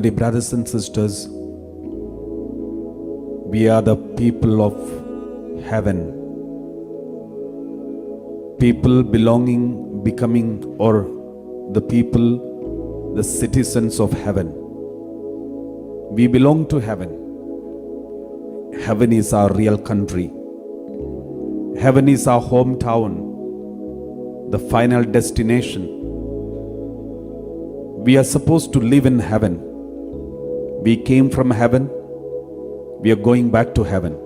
My dear brothers and sisters, we are the people of heaven. People belonging, becoming, or the people, the citizens of heaven. We belong to heaven. Heaven is our real country. Heaven is our hometown, the final destination. We are supposed to live in heaven. We came from heaven. We are going back to heaven.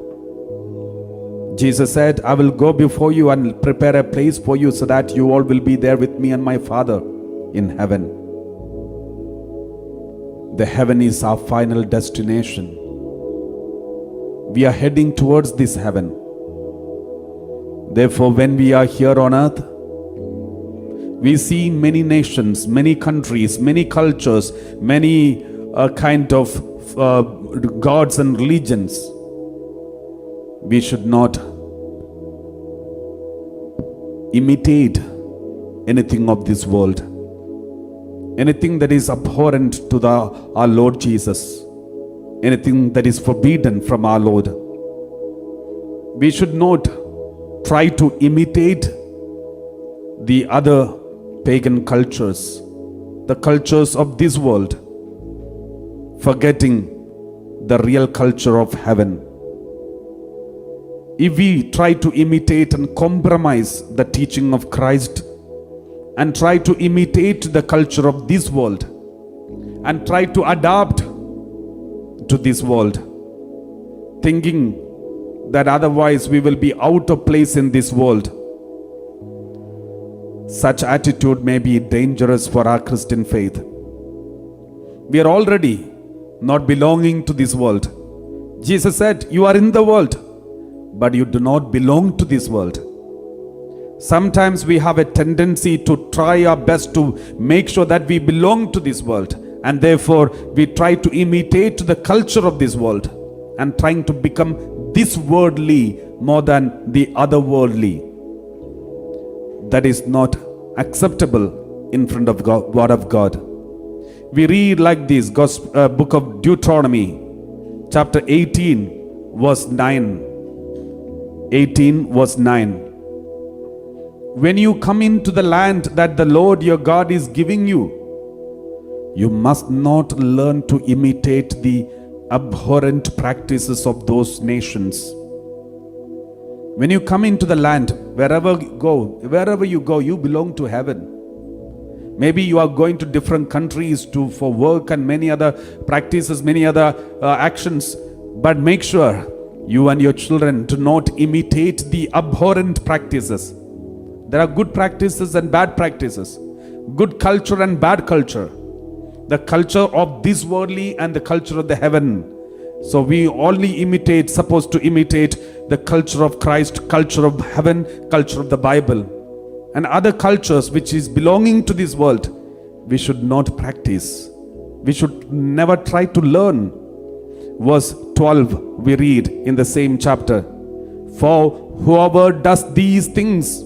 Jesus said, I will go before you and prepare a place for you so that you all will be there with me and my Father in heaven. The heaven is our final destination. We are heading towards this heaven. Therefore, when we are here on earth, we see many nations, many countries, many cultures, many kind of gods and religions. We should not imitate anything of this world, anything that is abhorrent to our Lord Jesus, anything that is forbidden from our Lord. We should not try to imitate the other pagan cultures, the cultures of this world, forgetting the real culture of heaven. If we try to imitate and compromise the teaching of Christ and try to imitate the culture of this world and try to adapt to this world, thinking that otherwise we will be out of place in this world, such attitude may be dangerous for our Christian faith. We are already not belonging to this world. Jesus said, you are in the world, but you do not belong to this world. Sometimes we have a tendency to try our best to make sure that we belong to this world, and therefore we try to imitate the culture of this world and trying to become this worldly more than the other worldly. That is not acceptable in front of God, word of God. We read like this, book of Deuteronomy, chapter 18, verse 9. 18 verse 9. When you come into the land that the Lord your God is giving you, you must not learn to imitate the abhorrent practices of those nations. When you come into the land, wherever you go, you belong to heaven. Maybe you are going to different countries for work and many other practices, many other actions, but make sure you and your children do not imitate the abhorrent practices. There are good practices and bad practices, good culture and bad culture, the culture of this worldly and the culture of the heaven. So we only supposed to imitate the culture of Christ, culture of heaven, culture of the Bible. And other cultures which is belonging to this world, we should not practice. We should never try to learn. Verse 12, we read in the same chapter, for whoever does these things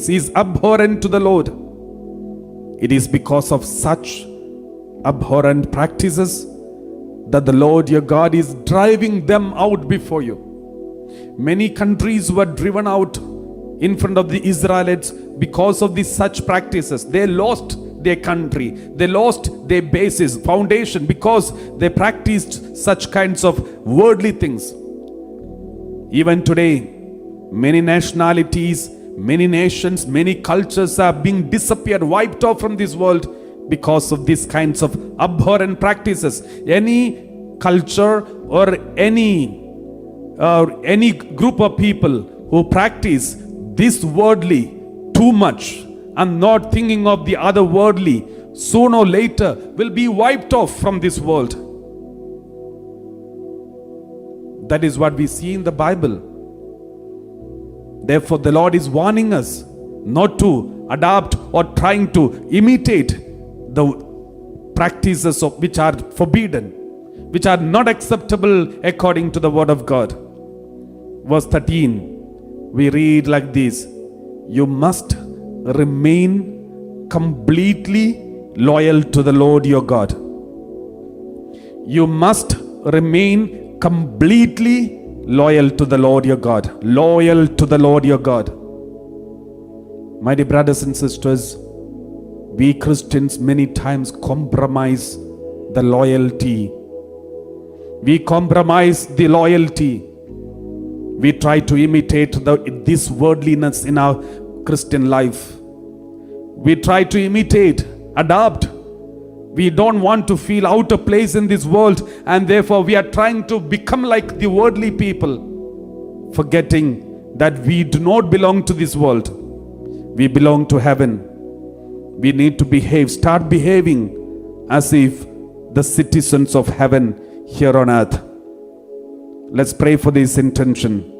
is abhorrent to the Lord. It is because of such abhorrent practices that the Lord your God is driving them out before you. Many countries were driven out in front of the Israelites because of these such practices. They lost their country, they lost their basis, foundation, because they practiced such kinds of worldly things. Even today, many nationalities, many nations, many cultures are being disappeared, wiped off from this world because of these kinds of abhorrent practices. Any culture or any group of people who practice this worldly too much and not thinking of the other worldly, sooner or later will be wiped off from this world. That is what we see in the Bible. Therefore, the Lord is warning us not to adapt or trying to imitate the practices of which are forbidden, which are not acceptable according to the word of God. Verse 13, we read like this, you must remain completely loyal to the Lord your God. You must remain completely loyal to the Lord your God. Loyal to the Lord your God. My dear brothers and sisters, we Christians many times compromise the loyalty. We compromise the loyalty. We try to imitate this worldliness in our Christian life. We try to imitate, adapt. We don't want to feel out of place in this world, and therefore we are trying to become like the worldly people, forgetting that we do not belong to this world. We belong to heaven. We need to start behaving as if the citizens of heaven here on earth. Let's pray for this intention.